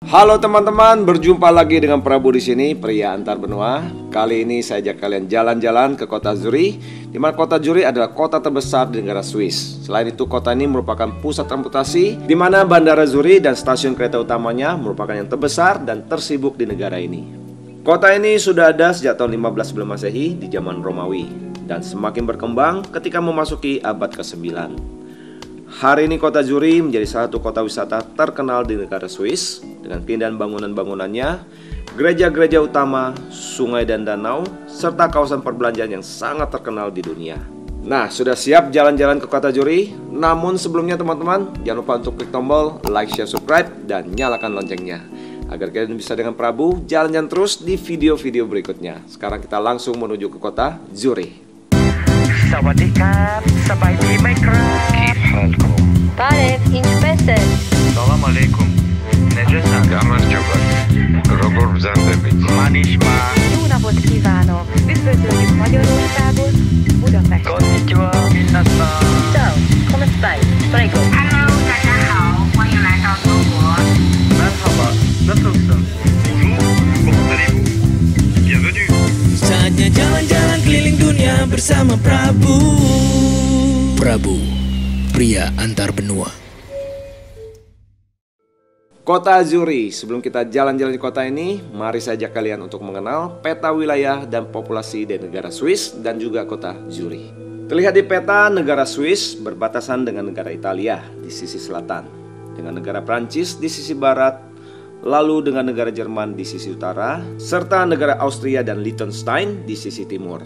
Halo teman-teman, berjumpa lagi dengan Prabu di sini, pria antar benua. Kali ini saya ajak kalian jalan-jalan ke kota Zurich, di mana kota Zurich adalah kota terbesar di negara Swiss. Selain itu, kota ini merupakan pusat transportasi, di mana bandara Zurich dan stasiun kereta utamanya merupakan yang terbesar dan tersibuk di negara ini. Kota ini sudah ada sejak tahun 15 sebelum Masehi di zaman Romawi, dan semakin berkembang ketika memasuki abad ke-9. Hari ini kota Zurich menjadi salah satu kota wisata terkenal di negara Swiss dengan keindahan bangunan-bangunannya, gereja-gereja utama, sungai dan danau, serta kawasan perbelanjaan yang sangat terkenal di dunia. Nah, sudah siap jalan-jalan ke kota Zurich? Namun sebelumnya teman-teman, jangan lupa untuk klik tombol like, share, subscribe, dan nyalakan loncengnya agar kalian bisa dengan Prabu jalan-jalan terus di video-video berikutnya. Sekarang kita langsung menuju ke kota Zurich. สวัสดีครับสบายดีไหมครับ كيف حالكم طارق inchbesen سلام عليكم نجسا Gámar Csabat, Robor Zandevich. Manisma Jó napot kívánok! Üdvözöljük Magyarországot, Budapest! Konnichiwa minasan Ciao, come stai? Prego! Hello， 大家好，欢迎来到中国。 Merhaba nasılsın Bonjour comment allez-vous Bienvenue Saatnya jalan-jalan keliling dunia bersama Prabu. Prabu, pria antar benua. Kota Zurich. Sebelum kita jalan-jalan di kota ini, mari saya ajak kalian untuk mengenal peta wilayah dan populasi di negara Swiss dan juga kota Zurich. Terlihat di peta, negara Swiss berbatasan dengan negara Italia di sisi selatan, dengan negara Prancis di sisi barat, lalu dengan negara Jerman di sisi utara, serta negara Austria dan Liechtenstein di sisi timur.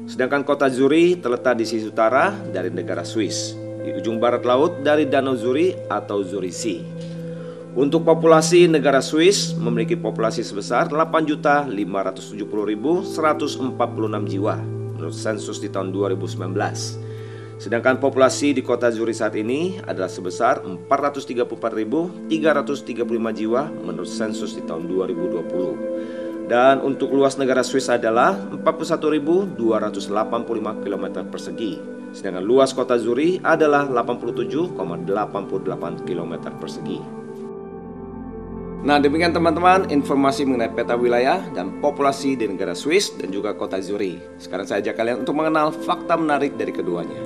Sedangkan kota Zurich terletak di sisi utara dari negara Swiss, di ujung barat laut dari Danau Zurich atau Zurich Sea. Untuk populasi, negara Swiss memiliki populasi sebesar 8.570.146 jiwa menurut sensus di tahun 2019. Sedangkan populasi di kota Zurich saat ini adalah sebesar 434.335 jiwa menurut sensus di tahun 2020. Dan untuk luas negara Swiss adalah 41.285 km persegi. Sedangkan luas kota Zurich adalah 87,88 km persegi. Nah, demikian teman-teman informasi mengenai peta wilayah dan populasi di negara Swiss dan juga kota Zurich. Sekarang saya ajak kalian untuk mengenal fakta menarik dari keduanya.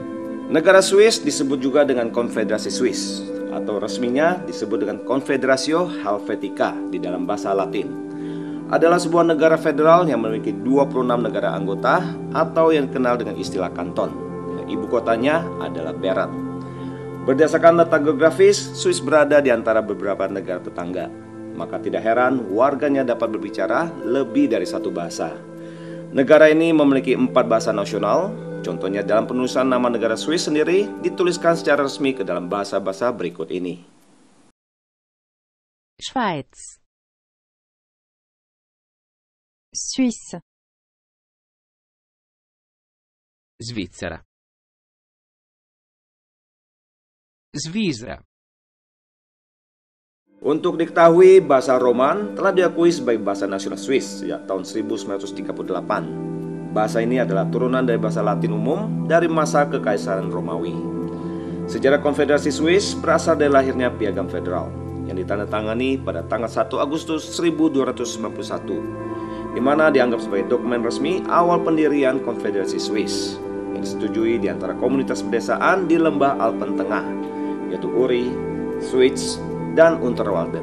Negara Swiss disebut juga dengan Konfederasi Swiss, atau resminya disebut dengan Confederatio Helvetica di dalam bahasa Latin. Adalah sebuah negara federal yang memiliki 26 negara anggota atau yang dikenal dengan istilah kanton. Ibu kotanya adalah Bern. Berdasarkan letak geografis, Swiss berada di antara beberapa negara tetangga. Maka tidak heran warganya dapat berbicara lebih dari satu bahasa. Negara ini memiliki 4 bahasa nasional. Contohnya dalam penulisan nama negara Swiss sendiri dituliskan secara resmi ke dalam bahasa-bahasa berikut ini. Schweiz, Suisse, Svizzera, Svizzera. Untuk diketahui, bahasa Roman telah diakui sebagai bahasa nasional Swiss sejak tahun 1938. Bahasa ini adalah turunan dari bahasa Latin umum dari masa Kekaisaran Romawi. Sejarah Konfederasi Swiss berasal dari lahirnya Piagam Federal yang ditandatangani pada tanggal 1 Agustus 1291, di mana dianggap sebagai dokumen resmi awal pendirian Konfederasi Swiss yang disetujui di antara komunitas pedesaan di lembah Alpen Tengah, yaitu Uri, Schwyz, dan Unterwalden.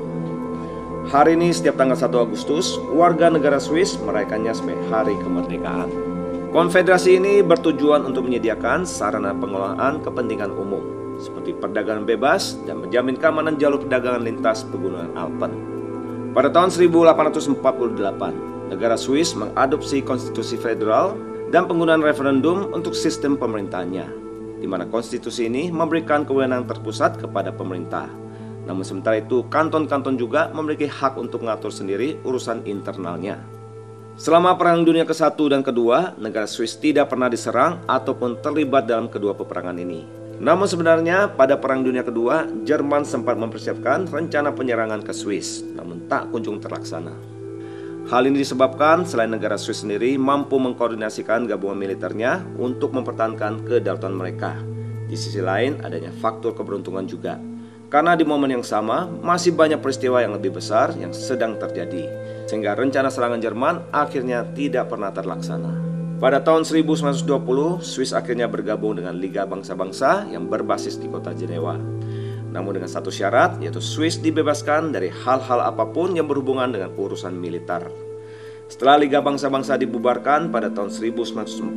Hari ini setiap tanggal 1 Agustus, warga negara Swiss merayakannya sebagai hari kemerdekaan. Konfederasi ini bertujuan untuk menyediakan sarana pengelolaan kepentingan umum seperti perdagangan bebas dan menjamin keamanan jalur perdagangan lintas pegunungan Alpen. Pada tahun 1848, negara Swiss mengadopsi konstitusi federal dan penggunaan referendum untuk sistem pemerintahnya, di mana konstitusi ini memberikan kewenangan terpusat kepada pemerintah. Namun sementara itu, kanton-kanton juga memiliki hak untuk mengatur sendiri urusan internalnya. Selama Perang Dunia ke-1 dan ke-2, negara Swiss tidak pernah diserang ataupun terlibat dalam kedua peperangan ini. Namun sebenarnya pada Perang Dunia Kedua, Jerman sempat mempersiapkan rencana penyerangan ke Swiss, namun tak kunjung terlaksana. Hal ini disebabkan selain negara Swiss sendiri mampu mengkoordinasikan gabungan militernya untuk mempertahankan kedaulatan mereka. Di sisi lain adanya faktor keberuntungan juga. Karena di momen yang sama masih banyak peristiwa yang lebih besar yang sedang terjadi, sehingga rencana serangan Jerman akhirnya tidak pernah terlaksana. Pada tahun 1920, Swiss akhirnya bergabung dengan Liga Bangsa-Bangsa yang berbasis di kota Jenewa. Namun dengan satu syarat, yaitu Swiss dibebaskan dari hal-hal apapun yang berhubungan dengan urusan militer. Setelah Liga Bangsa-Bangsa dibubarkan pada tahun 1946,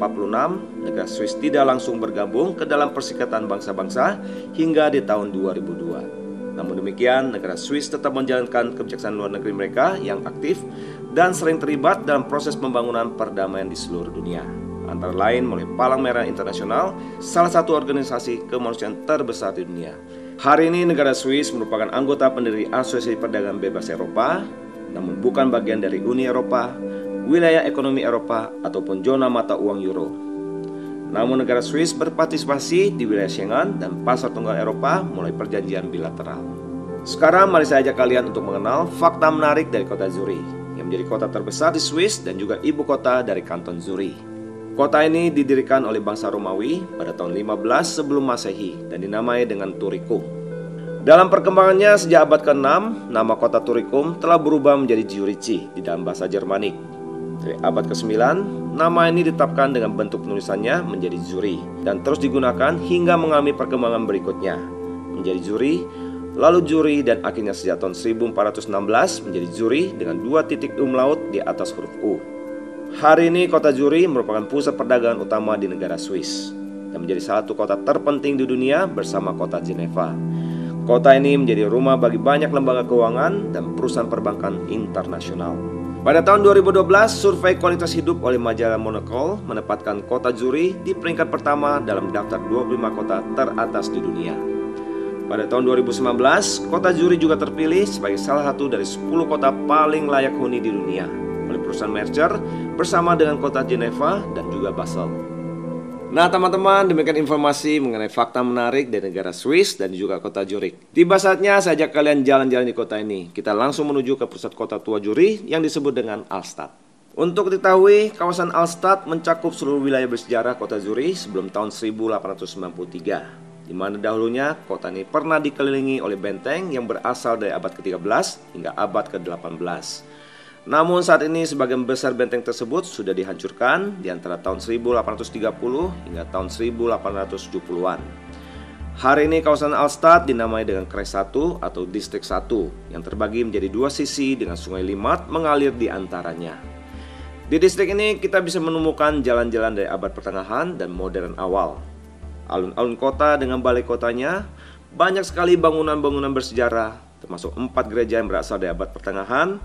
negara Swiss tidak langsung bergabung ke dalam Perserikatan Bangsa-Bangsa hingga di tahun 2002. Namun demikian, negara Swiss tetap menjalankan kebijaksanaan luar negeri mereka yang aktif dan sering terlibat dalam proses pembangunan perdamaian di seluruh dunia. Antara lain melalui Palang Merah Internasional, salah satu organisasi kemanusiaan terbesar di dunia. Hari ini negara Swiss merupakan anggota pendiri Asosiasi Perdagangan Bebas Eropa, namun bukan bagian dari Uni Eropa, wilayah ekonomi Eropa, ataupun zona mata uang euro. Namun negara Swiss berpartisipasi di wilayah Schengen dan pasar tunggal Eropa melalui perjanjian bilateral. Sekarang mari saya ajak kalian untuk mengenal fakta menarik dari kota Zurich, yang menjadi kota terbesar di Swiss dan juga ibu kota dari kanton Zurich. Kota ini didirikan oleh bangsa Romawi pada tahun 15 sebelum Masehi dan dinamai dengan Turicum. Dalam perkembangannya sejak abad ke-6, nama kota Turicum telah berubah menjadi Zurichi di dalam bahasa Jermanik. Dari abad ke-9, nama ini ditetapkan dengan bentuk penulisannya menjadi Zuri dan terus digunakan hingga mengalami perkembangan berikutnya menjadi Zuri, lalu Zuri, dan akhirnya sejak tahun 1416 menjadi Zuri dengan 2 titik umlaut di atas huruf U. Hari ini kota Zuri merupakan pusat perdagangan utama di negara Swiss dan menjadi salah satu kota terpenting di dunia bersama kota Geneva. Kota ini menjadi rumah bagi banyak lembaga keuangan dan perusahaan perbankan internasional. Pada tahun 2012, survei kualitas hidup oleh majalah Monocle menempatkan kota Zurich di peringkat pertama dalam daftar 25 kota teratas di dunia. Pada tahun 2019, kota Zurich juga terpilih sebagai salah satu dari 10 kota paling layak huni di dunia oleh perusahaan Mercer bersama dengan kota Geneva dan juga Basel. Nah teman-teman, demikian informasi mengenai fakta menarik dari negara Swiss dan juga kota Zurich. Tiba saatnya saya ajak kalian jalan-jalan di kota ini. Kita langsung menuju ke pusat kota tua Zurich yang disebut dengan Altstadt. Untuk diketahui, kawasan Altstadt mencakup seluruh wilayah bersejarah kota Zurich sebelum tahun 1893, di mana dahulunya kota ini pernah dikelilingi oleh benteng yang berasal dari abad ke-13 hingga abad ke-18. Namun saat ini sebagian besar benteng tersebut sudah dihancurkan di antara tahun 1830 hingga tahun 1870-an. Hari ini kawasan Altstadt dinamai dengan Kreis 1 atau Distrik 1 yang terbagi menjadi 2 sisi dengan sungai Limmat mengalir di antaranya. Di distrik ini kita bisa menemukan jalan-jalan dari abad pertengahan dan modern awal. Alun-alun kota dengan balai kotanya, banyak sekali bangunan-bangunan bersejarah termasuk 4 gereja yang berasal dari abad pertengahan,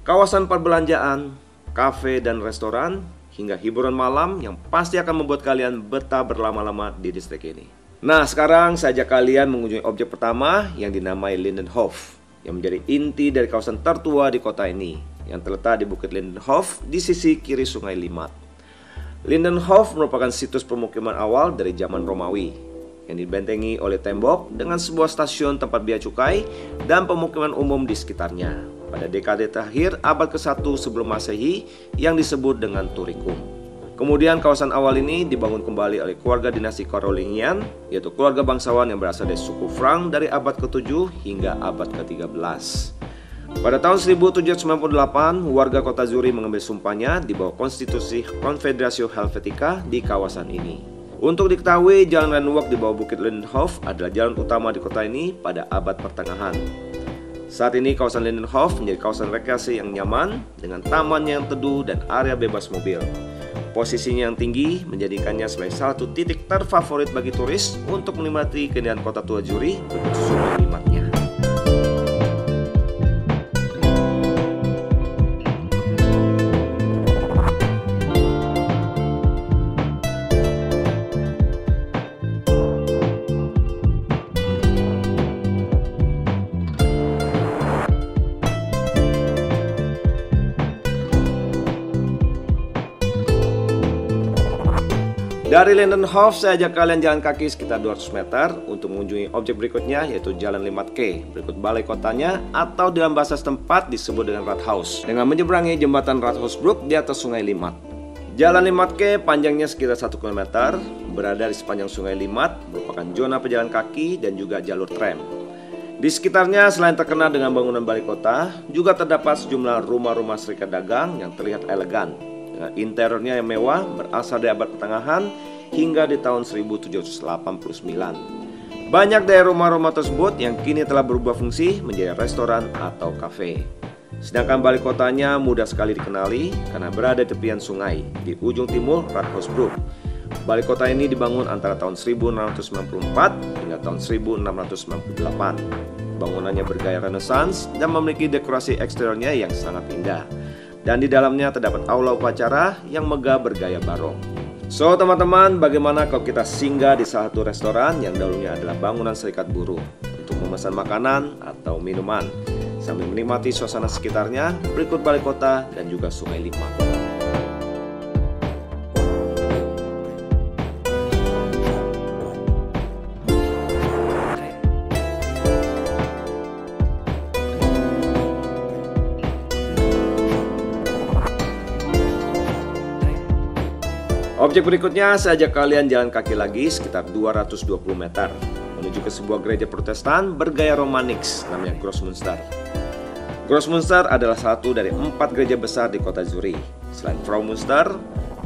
kawasan perbelanjaan, kafe dan restoran, hingga hiburan malam yang pasti akan membuat kalian betah berlama-lama di distrik ini. Nah sekarang saya ajak kalian mengunjungi objek pertama yang dinamai Lindenhof, yang menjadi inti dari kawasan tertua di kota ini, yang terletak di Bukit Lindenhof di sisi kiri sungai Limmat. Lindenhof merupakan situs pemukiman awal dari zaman Romawi, yang dibentengi oleh tembok dengan sebuah stasiun tempat bea cukai dan pemukiman umum di sekitarnya pada dekade terakhir abad ke-1 sebelum Masehi yang disebut dengan Turicum. Kemudian kawasan awal ini dibangun kembali oleh keluarga dinasti Carolingian, yaitu keluarga bangsawan yang berasal dari suku Frank dari abad ke-7 hingga abad ke-13. Pada tahun 1798, warga kota Zurich mengambil sumpahnya di bawah konstitusi Confederatio Helvetica di kawasan ini. Untuk diketahui, jalan Renneweg di bawah Bukit Lindenhof adalah jalan utama di kota ini pada abad pertengahan. Saat ini kawasan Lindenhof menjadi kawasan rekreasi yang nyaman dengan taman yang teduh dan area bebas mobil. Posisinya yang tinggi menjadikannya sebagai salah satu titik terfavorit bagi turis untuk menikmati keindahan kota tua Zurich berikut sungai Limmatnya. Dari Lindenhof, saya ajak kalian jalan kaki sekitar 200 meter untuk mengunjungi objek berikutnya, yaitu Jalan Limmat Quai, berikut balai kotanya atau dalam bahasa setempat disebut dengan Rathaus, dengan menyeberangi jembatan Rathausbrug di atas sungai Limmat. Jalan Limmat Quai panjangnya sekitar 1 km, berada di sepanjang sungai Limmat, merupakan zona pejalan kaki dan juga jalur tram. Di sekitarnya selain terkenal dengan bangunan balai kota, juga terdapat sejumlah rumah-rumah serikat dagang yang terlihat elegan, dengan interiornya yang mewah berasal dari abad pertengahan hingga di tahun 1789. Banyak dari rumah-rumah tersebut yang kini telah berubah fungsi menjadi restoran atau kafe. Sedangkan balai kotanya mudah sekali dikenali karena berada di tepian sungai di ujung timur Radhuisbroek. Balai kota ini dibangun antara tahun 1694 hingga tahun 1698. Bangunannya bergaya Renaissance dan memiliki dekorasi eksteriornya yang sangat indah. Dan di dalamnya terdapat aula upacara yang megah bergaya barok. So teman-teman, bagaimana kalau kita singgah di salah satu restoran yang dahulunya adalah bangunan serikat buruh untuk memesan makanan atau minuman sambil menikmati suasana sekitarnya berikut balai kota dan juga Sungai Limat. Objek berikutnya, saya ajak kalian jalan kaki lagi sekitar 220 meter menuju ke sebuah gereja Protestan bergaya Romanix namanya Grossmünster. Grossmünster adalah satu dari 4 gereja besar di kota Zurich, selain Fraumünster,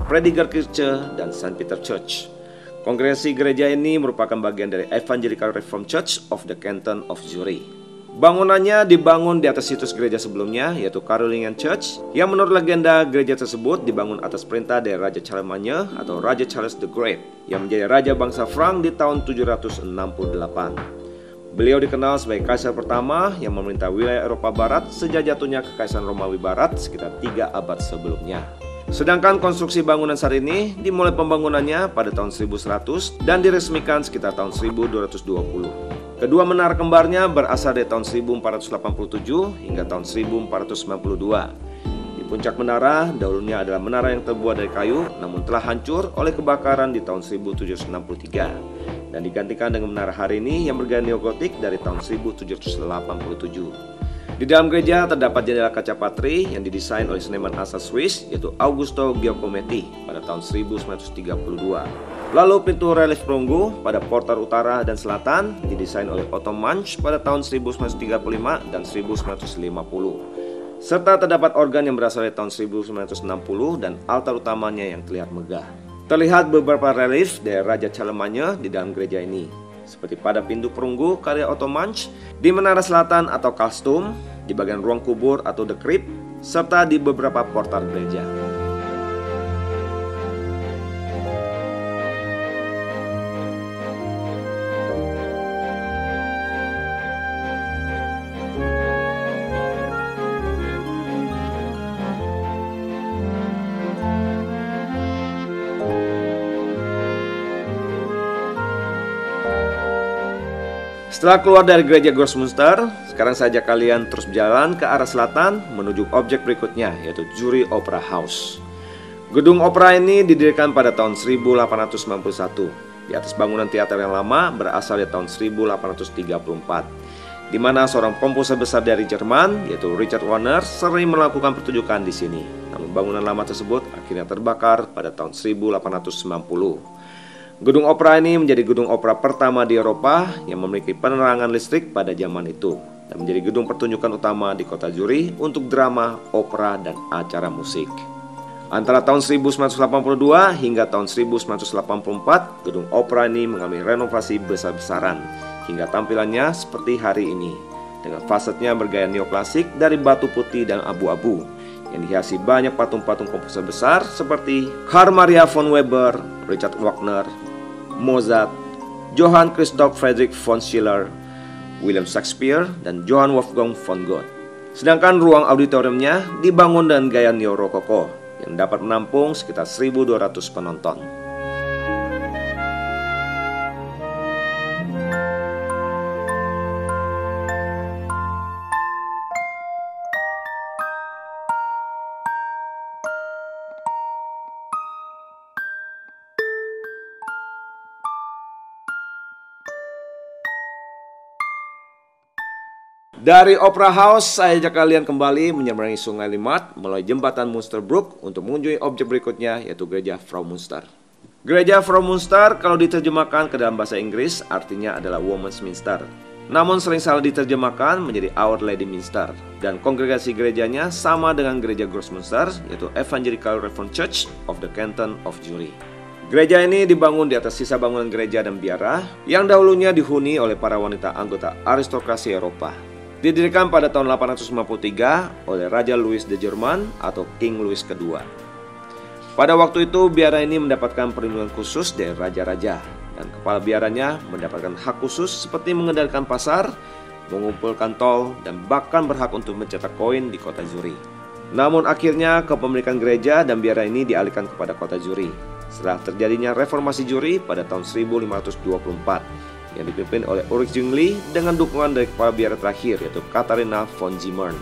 Predigerkirche, dan St. Peter Church. Kongregasi gereja ini merupakan bagian dari Evangelical Reformed Church of the Canton of Zurich. Bangunannya dibangun di atas situs gereja sebelumnya, yaitu Carolingian Church, yang menurut legenda gereja tersebut dibangun atas perintah dari Raja Charlemagne atau Raja Charles the Great, yang menjadi raja bangsa Frank di tahun 768. Beliau dikenal sebagai kaisar pertama yang memerintah wilayah Eropa Barat sejak jatuhnya Kekaisaran Romawi Barat sekitar 3 abad sebelumnya. Sedangkan konstruksi bangunan saat ini dimulai pembangunannya pada tahun 1100 dan diresmikan sekitar tahun 1220. Kedua menara kembarnya berasal dari tahun 1487 hingga tahun 1492. Di puncak menara, dahulunya adalah menara yang terbuat dari kayu namun telah hancur oleh kebakaran di tahun 1763 dan digantikan dengan menara hari ini yang bergaya neogotik dari tahun 1787. Di dalam gereja terdapat jendela kaca patri yang didesain oleh seniman asal Swiss yaitu Augusto Giacometti pada tahun 1932. Lalu pintu relief perunggu pada portal utara dan selatan didesain oleh Otto Manch pada tahun 1935 dan 1950. Serta terdapat organ yang berasal dari tahun 1960 dan altar utamanya yang terlihat megah. Terlihat beberapa relief dari Raja Charlemagne di dalam gereja ini, seperti pada pintu perunggu karya Otto Manch, di menara selatan atau Kalstum, di bagian ruang kubur atau The Crypt, serta di beberapa portal gereja. Setelah keluar dari gereja Grossmünster, sekarang saya ajak kalian terus berjalan ke arah selatan menuju objek berikutnya, yaitu Zurich Opera House. Gedung opera ini didirikan pada tahun 1891 di atas bangunan teater yang lama berasal dari tahun 1834, di mana seorang komposer besar dari Jerman, yaitu Richard Wagner, sering melakukan pertunjukan di sini. Namun bangunan lama tersebut akhirnya terbakar pada tahun 1890. Gedung opera ini menjadi gedung opera pertama di Eropa yang memiliki penerangan listrik pada zaman itu dan menjadi gedung pertunjukan utama di kota Zurich untuk drama, opera, dan acara musik. Antara tahun 1982 hingga tahun 1984, gedung opera ini mengalami renovasi besar-besaran hingga tampilannya seperti hari ini, dengan fasadnya bergaya neoklasik dari batu putih dan abu-abu yang dihiasi banyak patung-patung komposer besar seperti Carl Maria von Weber, Richard Wagner, Mozart, Johann Christoph Friedrich von Schiller, William Shakespeare, dan Johann Wolfgang von Goethe. Sedangkan ruang auditoriumnya dibangun dengan gaya neo-rokoko yang dapat menampung sekitar 1.200 penonton. Dari Opera House, saya ajak kalian kembali menyeberangi Sungai Limat melalui jembatan Münsterbroek untuk mengunjungi objek berikutnya, yaitu Gereja Fraumünster. Gereja Fraumünster kalau diterjemahkan ke dalam bahasa Inggris artinya adalah Women's Minster. namun sering salah diterjemahkan menjadi Our Lady Minster. Dan kongregasi gerejanya sama dengan gereja Grossmünster, yaitu Evangelical Reformed Church of the Canton of Zurich. Gereja ini dibangun di atas sisa bangunan gereja dan biara yang dahulunya dihuni oleh para wanita anggota aristokrasi Eropa. Didirikan pada tahun 853 oleh Raja Louis de Jerman atau King Louis II. Pada waktu itu biara ini mendapatkan perlindungan khusus dari raja-raja, dan kepala biaranya mendapatkan hak khusus seperti mengendalikan pasar, mengumpulkan tol, dan bahkan berhak untuk mencetak koin di kota Zurich. Namun akhirnya kepemilikan gereja dan biara ini dialihkan kepada kota Zurich setelah terjadinya reformasi Zurich pada tahun 1524 yang dipimpin oleh Ulrich Zwingli dengan dukungan dari kepala biara terakhir yaitu Katharina von Zimmern.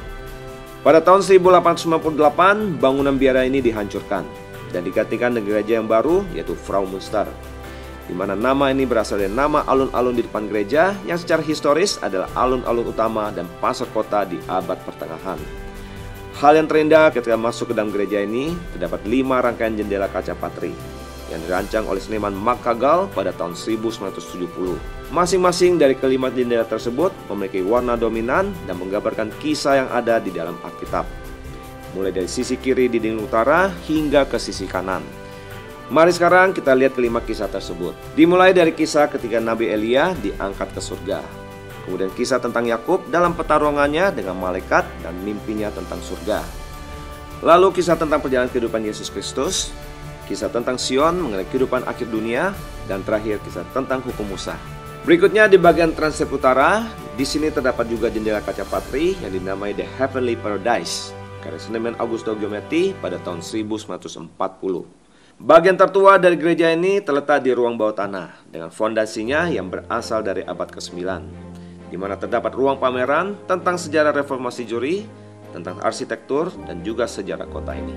Pada tahun 1898 bangunan biara ini dihancurkan dan digantikan dengan gereja yang baru yaitu Fraumünster, di mana nama ini berasal dari nama alun-alun di depan gereja yang secara historis adalah alun-alun utama dan pasar kota di abad pertengahan. Hal yang terindah ketika masuk ke dalam gereja ini terdapat 5 rangkaian jendela kaca patri yang dirancang oleh seniman Mark Chagall pada tahun 1970. Masing-masing dari kelima jendela tersebut memiliki warna dominan dan menggambarkan kisah yang ada di dalam Alkitab, mulai dari sisi kiri di dinding utara hingga ke sisi kanan. Mari sekarang kita lihat kelima kisah tersebut. Dimulai dari kisah ketika Nabi Elia diangkat ke surga. Kemudian kisah tentang Yakub dalam pertarungannya dengan malaikat dan mimpinya tentang surga. Lalu kisah tentang perjalanan kehidupan Yesus Kristus, kisah tentang Sion mengenai kehidupan akhir dunia, dan terakhir kisah tentang hukum Musa. Berikutnya di bagian transept utara, di sini terdapat juga jendela kaca patri yang dinamai The Heavenly Paradise, karya seniman Augusto Giametti pada tahun 1940. Bagian tertua dari gereja ini terletak di ruang bawah tanah dengan fondasinya yang berasal dari abad ke-9, di mana terdapat ruang pameran tentang sejarah reformasi Zurich, tentang arsitektur, dan juga sejarah kota ini.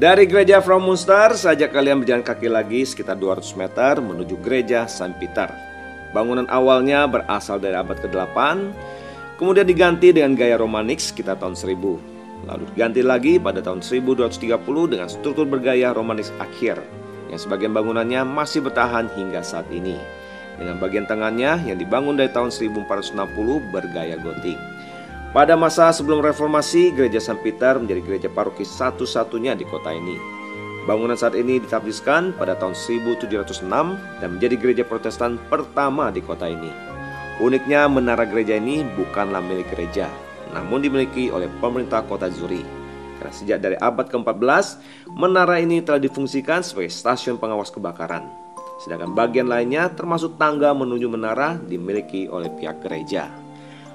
Dari gereja Fraumünster, saya ajak kalian berjalan kaki lagi sekitar 200 meter menuju gereja Saint Peter. Bangunan awalnya berasal dari abad ke-8, kemudian diganti dengan gaya Romanik sekitar tahun 1000. Lalu diganti lagi pada tahun 1230 dengan struktur bergaya Romanik akhir, yang sebagian bangunannya masih bertahan hingga saat ini, dengan bagian tengahnya yang dibangun dari tahun 1460 bergaya Gotik. Pada masa sebelum reformasi, gereja Saint Peter menjadi gereja paroki satu-satunya di kota ini. Bangunan saat ini ditabiskan pada tahun 1706 dan menjadi gereja Protestan pertama di kota ini. Uniknya, menara gereja ini bukanlah milik gereja, namun dimiliki oleh pemerintah kota Zurich. Karena sejak dari abad ke-14, menara ini telah difungsikan sebagai stasiun pengawas kebakaran. Sedangkan bagian lainnya termasuk tangga menuju menara dimiliki oleh pihak gereja.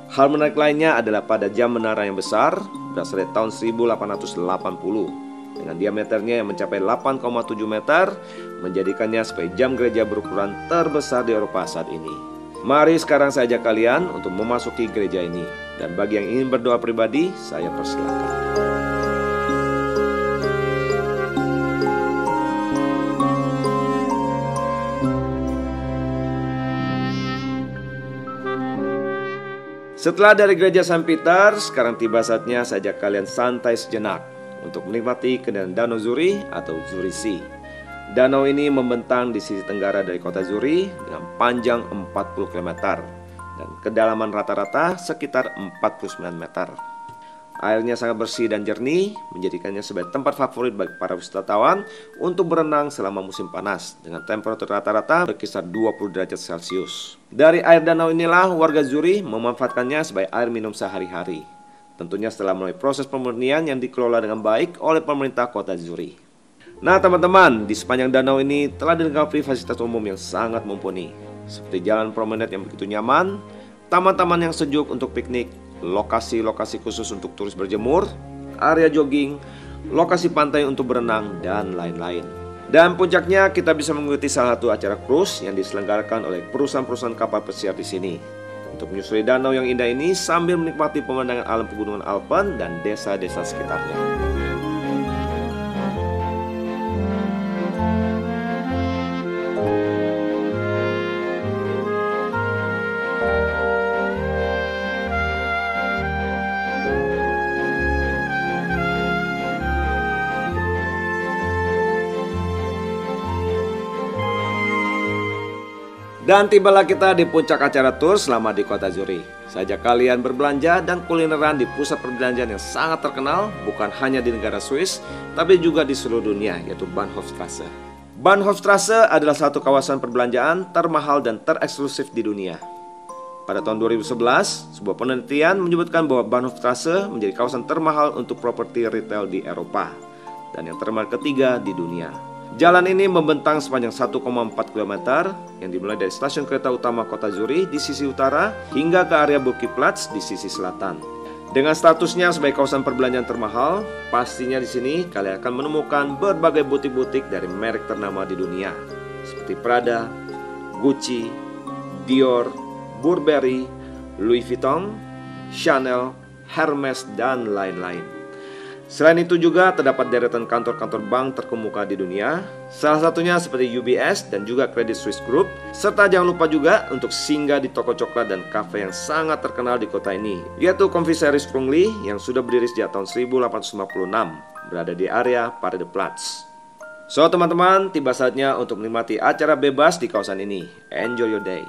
Hal menarik lainnya adalah pada jam menara yang besar berasal dari tahun 1880 dengan diameternya yang mencapai 8,7 meter, menjadikannya sebagai jam gereja berukuran terbesar di Eropa saat ini. Mari sekarang saya ajak kalian untuk memasuki gereja ini, dan bagi yang ingin berdoa pribadi, saya persilakan. Setelah dari gereja Saint Peter, sekarang tiba saatnya saya ajak kalian santai sejenak untuk menikmati keindahan Danau Zurich atau Zurich Sea. Danau ini membentang di sisi tenggara dari kota Zurich dengan panjang 40 km dan kedalaman rata-rata sekitar 49 meter. Airnya sangat bersih dan jernih, menjadikannya sebagai tempat favorit bagi para wisatawan untuk berenang selama musim panas dengan temperatur rata-rata berkisar 20 derajat Celcius. Dari air danau inilah warga Zurich memanfaatkannya sebagai air minum sehari-hari. Tentunya setelah melalui proses pemurnian yang dikelola dengan baik oleh pemerintah kota Zurich. Nah teman-teman, di sepanjang danau ini telah dilengkapi fasilitas umum yang sangat mumpuni, seperti jalan promenade yang begitu nyaman, taman-taman yang sejuk untuk piknik, lokasi-lokasi khusus untuk turis berjemur, area jogging, lokasi pantai untuk berenang, dan lain-lain. Dan puncaknya kita bisa mengikuti salah satu acara cruise yang diselenggarakan oleh perusahaan-perusahaan kapal pesiar di sini, untuk menyusuri danau yang indah ini sambil menikmati pemandangan alam pegunungan Alpen dan desa-desa sekitarnya. Dan tibalah kita di puncak acara tour selama di kota Zurich. Saya ajak kalian berbelanja dan kulineran di pusat perbelanjaan yang sangat terkenal, bukan hanya di negara Swiss, tapi juga di seluruh dunia, yaitu Bahnhofstrasse. Bahnhofstrasse adalah satu kawasan perbelanjaan termahal dan tereksklusif di dunia. Pada tahun 2011, sebuah penelitian menyebutkan bahwa Bahnhofstrasse menjadi kawasan termahal untuk properti retail di Eropa dan yang termahal ketiga di dunia. Jalan ini membentang sepanjang 1,4 km yang dimulai dari stasiun kereta utama kota Zurich di sisi utara hingga ke area Burgplatz di sisi selatan. Dengan statusnya sebagai kawasan perbelanjaan termahal, pastinya di sini kalian akan menemukan berbagai butik-butik dari merek ternama di dunia seperti Prada, Gucci, Dior, Burberry, Louis Vuitton, Chanel, Hermes, dan lain-lain. Selain itu juga terdapat deretan kantor-kantor bank terkemuka di dunia, salah satunya seperti UBS dan juga Credit Suisse Group, serta jangan lupa juga untuk singgah di toko coklat dan kafe yang sangat terkenal di kota ini, yaitu Confiserie Sprungli yang sudah berdiri sejak tahun 1856, berada di area Paradeplatz. So teman-teman, tiba saatnya untuk menikmati acara bebas di kawasan ini. Enjoy your day.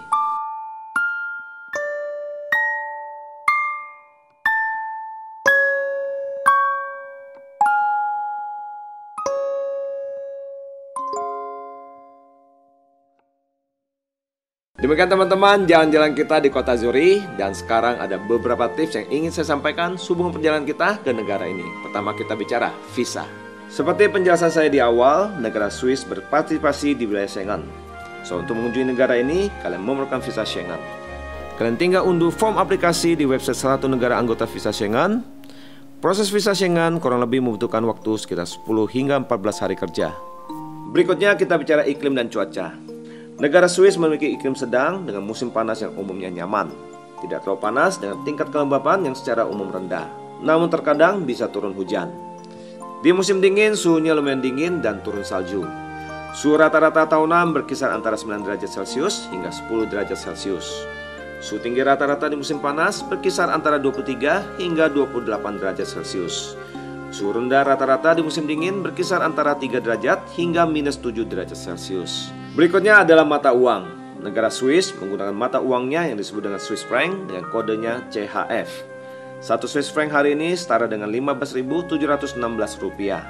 Demikian teman-teman jalan-jalan kita di kota Zurich, dan sekarang ada beberapa tips yang ingin saya sampaikan sehubungan perjalanan kita ke negara ini. Pertama kita bicara visa. Seperti penjelasan saya di awal, negara Swiss berpartisipasi di wilayah Schengen. So untuk mengunjungi negara ini, kalian memerlukan visa Schengen. Kalian tinggal unduh form aplikasi di website salah satu negara anggota visa Schengen. Proses visa Schengen kurang lebih membutuhkan waktu sekitar 10 hingga 14 hari kerja. Berikutnya kita bicara iklim dan cuaca. Negara Swiss memiliki iklim sedang dengan musim panas yang umumnya nyaman. Tidak terlalu panas dengan tingkat kelembapan yang secara umum rendah. Namun terkadang bisa turun hujan. Di musim dingin suhunya lumayan dingin dan turun salju. Suhu rata-rata tahunan berkisar antara 9 derajat Celcius hingga 10 derajat Celcius. Suhu tinggi rata-rata di musim panas berkisar antara 23 hingga 28 derajat Celcius. Suhu rendah rata-rata di musim dingin berkisar antara 3 derajat hingga minus 7 derajat Celcius. Berikutnya adalah mata uang. Negara Swiss menggunakan mata uangnya yang disebut dengan Swiss franc dengan kodenya CHF. Satu Swiss franc hari ini setara dengan 15.716 rupiah.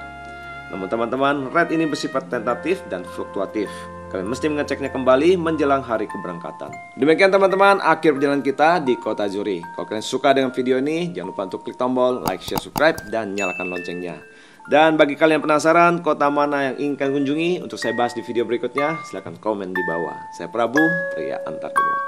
Namun teman-teman, rate ini bersifat tentatif dan fluktuatif. Kalian mesti mengeceknya kembali menjelang hari keberangkatan. Demikian teman-teman, akhir perjalanan kita di kota Zurich. Kalau kalian suka dengan video ini, jangan lupa untuk klik tombol like, share, subscribe, dan nyalakan loncengnya. Dan bagi kalian penasaran kota mana yang ingin kalian kunjungi untuk saya bahas di video berikutnya, silahkan komen di bawah. Saya Prabu, pria antar benua.